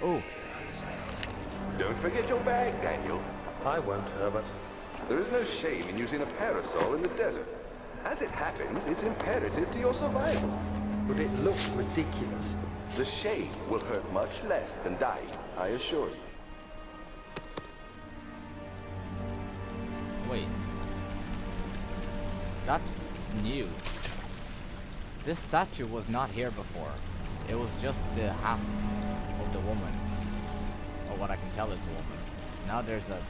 Oh, Don't forget your bag, Daniel. I won't, Herbert. There is no shame in using a parasol in the desert. As it happens, it's imperative to your survival. But it looks ridiculous. The shade will hurt much less than dying, I assure you. wait. That's new. This statue was not here before. It was just the half of the woman. Or what I can tell is a woman. Now there's a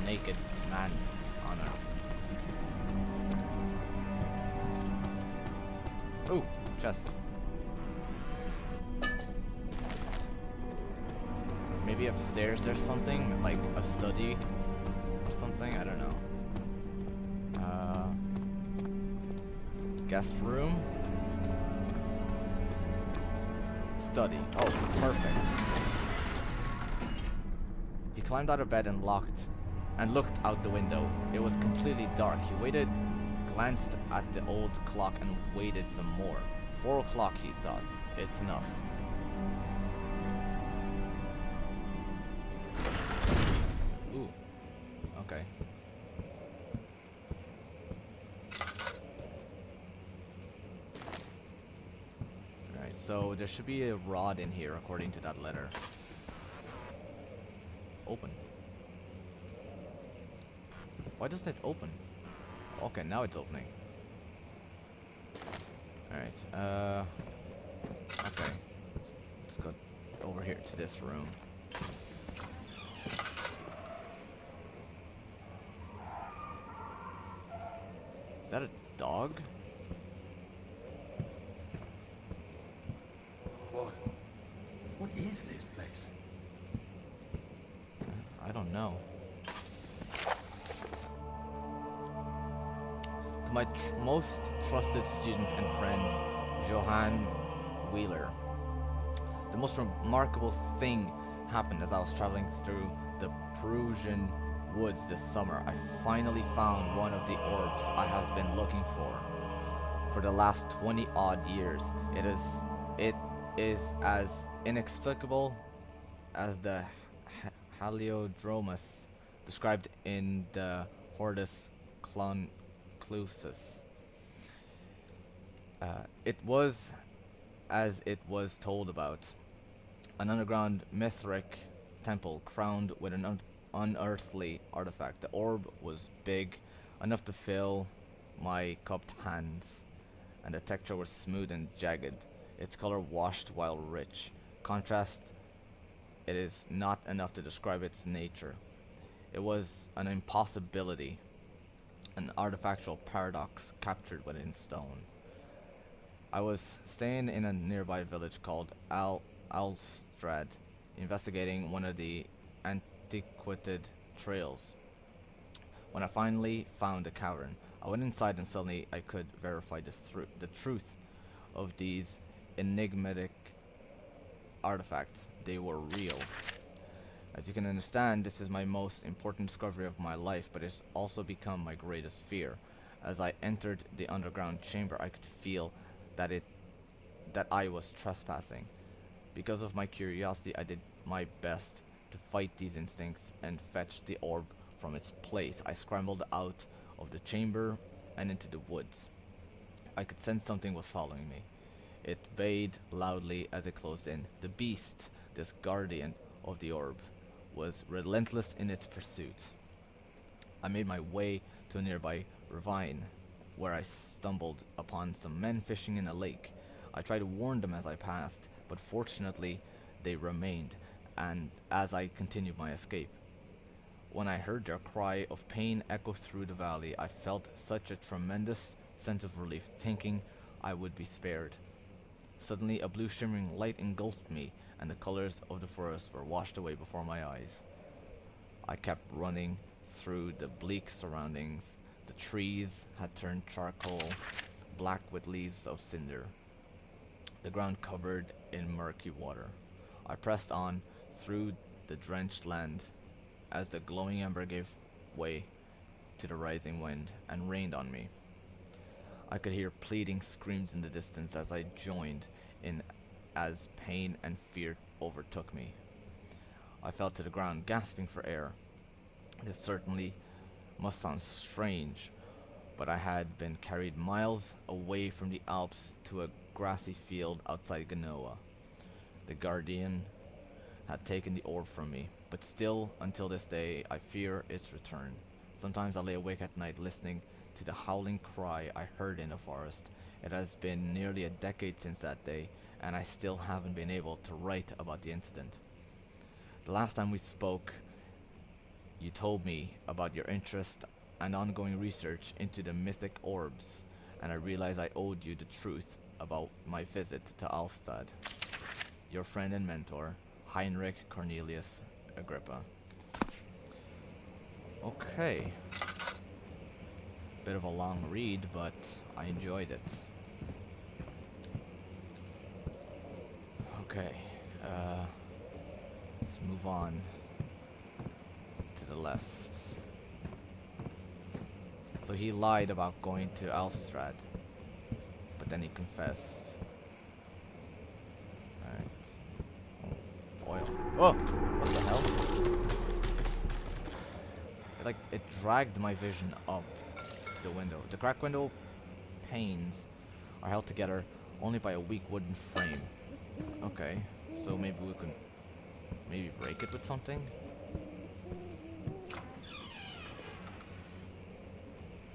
naked man on her. Ooh, chest. Maybe upstairs there's something, like a study or something, I don't know. Guest room. Study. Oh, perfect. He climbed out of bed and looked out the window. It was completely dark. He waited, glanced at the old clock and waited some more. 4 o'clock, he thought. It's enough. Ooh. Okay. Alright, so there should be a rod in here according to that letter. Open. Why doesn't it open? Okay, now it's opening. Alright, okay. Let's go over here to this room. Is that a dog? What is this place? I don't know. To my most trusted student and friend, Johann Wheeler. The most remarkable thing happened as I was traveling through the Peruvian woods this summer. I finally found one of the orbs I have been looking for the last 20 odd years. It is as inexplicable as the Heliodromus described in the Hortus Conclusus. It was as it was told about. An underground Mithric temple crowned with an unearthly artifact. The orb was big, enough to fill my cupped hands, and the texture was smooth and jagged. Its color washed while rich. Contrast, it is not enough to describe its nature. It was an impossibility, an artifactual paradox captured within stone. I was staying in a nearby village called Alstrad, investigating one of the antiquated trails. When I finally found the cavern, I went inside and suddenly I could verify the truth of these enigmatic artifacts. They were real. As you can understand, this is my most important discovery of my life, but it's also become my greatest fear. As I entered the underground chamber, I could feel that I was trespassing. Because of my curiosity, I did my best to fight these instincts and fetch the orb from its place. I scrambled out of the chamber and into the woods. I could sense something was following me. It bayed loudly as it closed in. The beast, this guardian of the orb, was relentless in its pursuit. I made my way to a nearby ravine, where I stumbled upon some men fishing in a lake. I tried to warn them as I passed, but fortunately they remained, and as I continued my escape. When I heard their cry of pain echo through the valley, I felt such a tremendous sense of relief, thinking I would be spared. Suddenly, a blue shimmering light engulfed me, and the colors of the forest were washed away before my eyes. I kept running through the bleak surroundings. The trees had turned charcoal, black with leaves of cinder, the ground covered in murky water. I pressed on through the drenched land as the glowing ember gave way to the rising wind and rained on me. I could hear pleading screams in the distance as I joined in as pain and fear overtook me. I fell to the ground, gasping for air. This certainly must sound strange, but I had been carried miles away from the Alps to a grassy field outside Genoa. The Guardian had taken the orb from me, but still, until this day, I fear its return. Sometimes I lay awake at night listening to the howling cry I heard in the forest. It has been nearly a decade since that day, and I still haven't been able to write about the incident. The last time we spoke, you told me about your interest and ongoing research into the mythic orbs, and I realized I owed you the truth about my visit to Alstad. Your friend and mentor, Heinrich Cornelius Agrippa. Okay. Bit of a long read, but I enjoyed it. Okay. Let's move on to the left. So he lied about going to Alstrad, but then he confessed. Alright. Oh, oil. Oh! What the hell? It dragged my vision up to the window. The cracked window panes are held together only by a weak wooden frame. Okay, so maybe we can break it with something?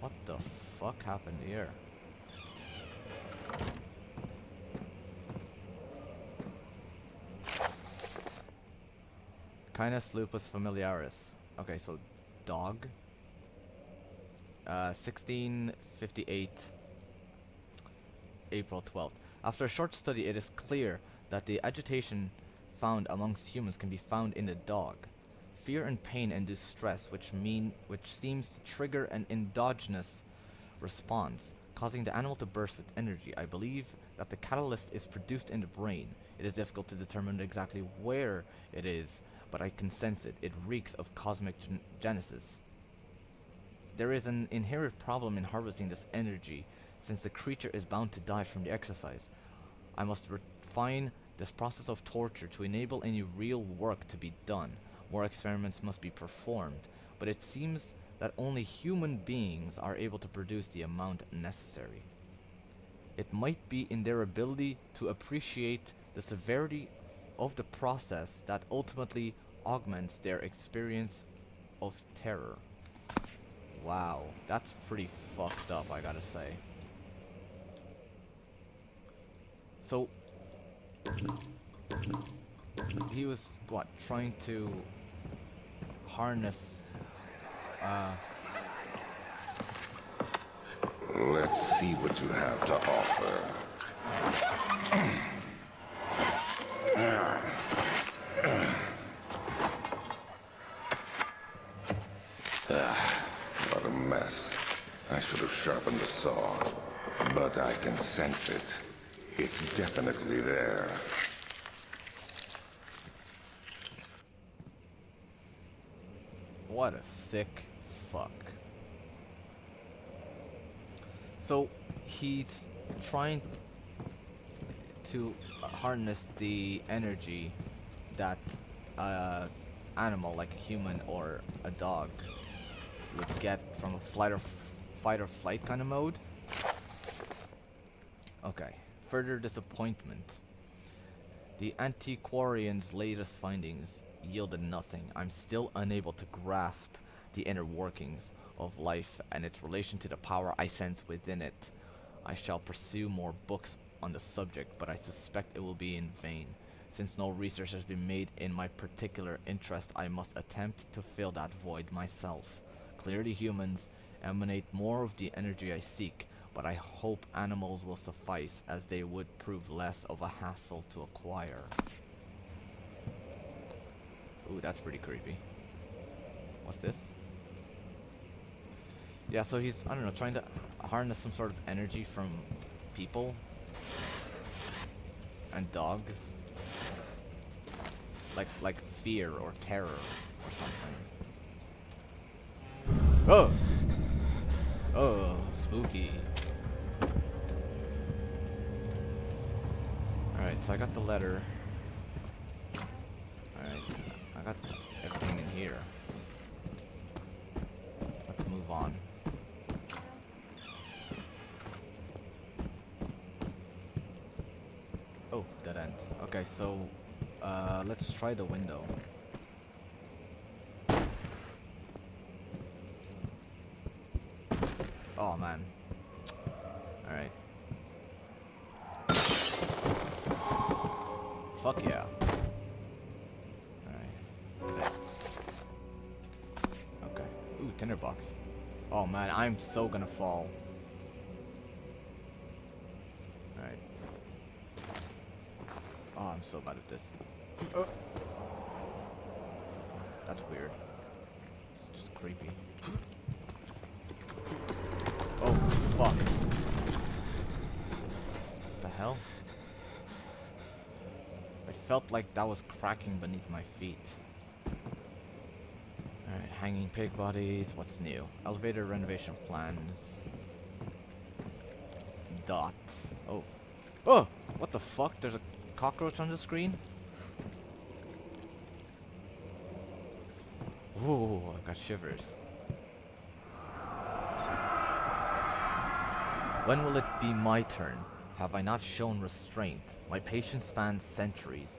What the fuck happened here? Canis lupus familiaris. Okay, so dog. 1658, April 12th. After a short study, it is clear that the agitation found amongst humans can be found in the dog. Fear and pain induce stress, which seems to trigger an endogenous response, causing the animal to burst with energy. I believe that the catalyst is produced in the brain. It is difficult to determine exactly where it is, but I can sense it. It reeks of cosmic genesis. There is an inherent problem in harvesting this energy, since the creature is bound to die from the exercise. I must refine this process of torture to enable any real work to be done. More experiments must be performed, but it seems that only human beings are able to produce the amount necessary. It might be in their ability to appreciate the severity of the process that ultimately augments their experience of terror. Wow, that's pretty fucked up, I gotta say. So, he was, what, trying to harness, Let's see what you have to offer. What a mess. I should have sharpened the saw. But I can sense it. It's definitely there. what a sick fuck. So, he's trying to harness the energy that animal, like a human or a dog, would get from a fight or flight kind of mode. Okay, further disappointment. The antiquarian's latest findings yielded nothing. I'm still unable to grasp the inner workings of life and its relation to the power I sense within it. I shall pursue more books on the subject, but I suspect it will be in vain. Since no research has been made in my particular interest, I must attempt to fill that void myself. Clearly humans emanate more of the energy I seek, but I hope animals will suffice, as they would prove less of a hassle to acquire. Ooh, that's pretty creepy. What's this? Yeah, so he's, I don't know, trying to harness some sort of energy from people and dogs. Like fear or terror or something. Oh! Oh, spooky. Alright, so I got the letter. Alright, I'm got everything in here. Let's move on. Oh, dead end. Okay, so let's try the window. Oh man. Alright. Fuck yeah. Alright. Okay. Ooh, tinderbox. Oh man, I'm so gonna fall. Alright. Oh, I'm so bad at this. Oh. That's weird. It's just creepy. Oh, fuck. What the hell? I felt like that was cracking beneath my feet. Alright, hanging pig bodies. What's new? Elevator renovation plans. Dots. Oh. Oh! What the fuck? There's a cockroach on the screen? Ooh, I got shivers. When will it be my turn? Have I not shown restraint? My patience spans centuries.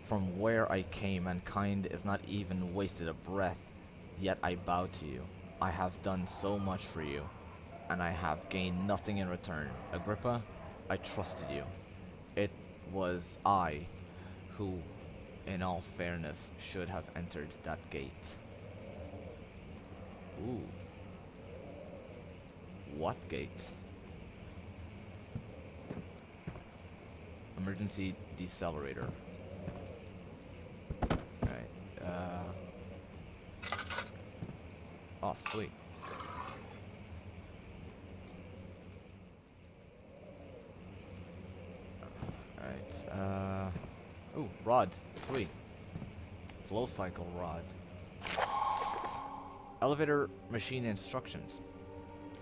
From where I came, mankind is not even wasted a breath, yet I bow to you. I have done so much for you, and I have gained nothing in return. Agrippa, I trusted you. It was I who, in all fairness, should have entered that gate. Ooh. What gate? Emergency decelerator. Alright, oh, sweet. Alright, ooh, rod. Sweet. Flow cycle rod. Elevator machine instructions.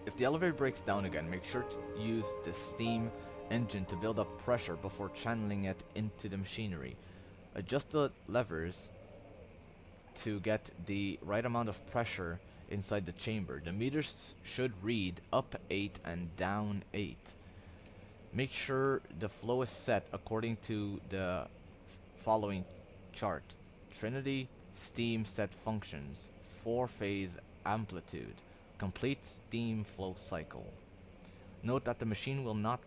If the elevator breaks down again, make sure to use the steam engine to build up pressure before channeling it into the machinery. Adjust the levers to get the right amount of pressure inside the chamber. The meters should read up 8 and down 8. Make sure the flow is set according to the following chart. Trinity steam set functions. 4-phase amplitude. Complete steam flow cycle. Note that the machine will not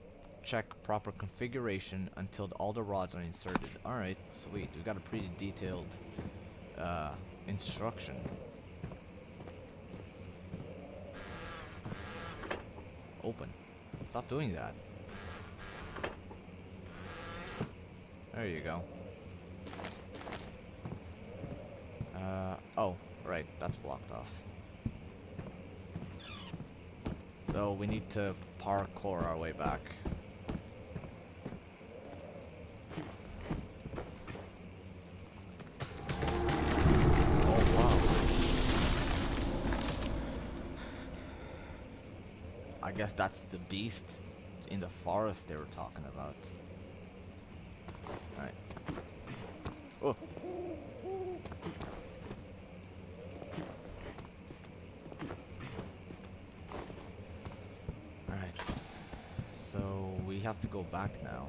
check proper configuration until all the rods are inserted. Alright, sweet. We got a pretty detailed instruction. Open. Stop doing that. There you go. Oh, right. That's blocked off. So we need to parkour our way back. Oh wow. I guess that's the beast in the forest they were talking about. Alright. Oh. Have to go back now.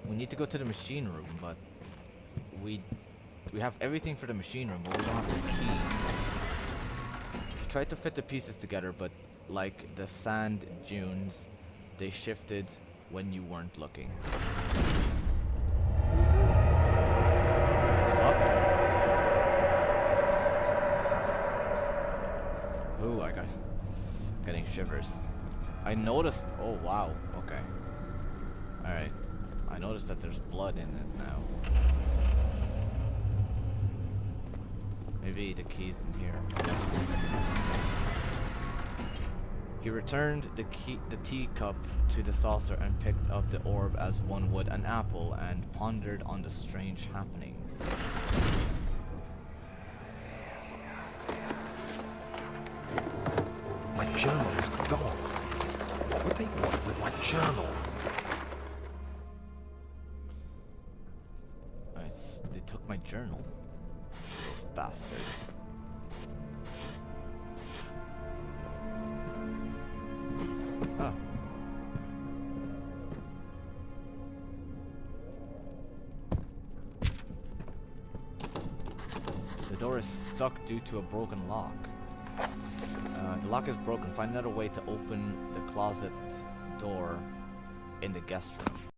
We need to go to the machine room, but we have everything for the machine room, but we don't have the key. We tried to fit the pieces together, but like the sand dunes, they shifted when you weren't looking. The fuck? Ooh, I got getting shivers. I noticed. Oh wow. Okay. All right. I noticed that there's blood in it now. Maybe the key's in here. He returned the teacup to the saucer and picked up the orb as one would an apple and pondered on the strange happenings. My journal is gone. What would they want with my journal? Alright, They took my journal. Those bastards. Oh. The door is stuck due to a broken lock. The lock is broken. Find another way to open the closet door in the guest room.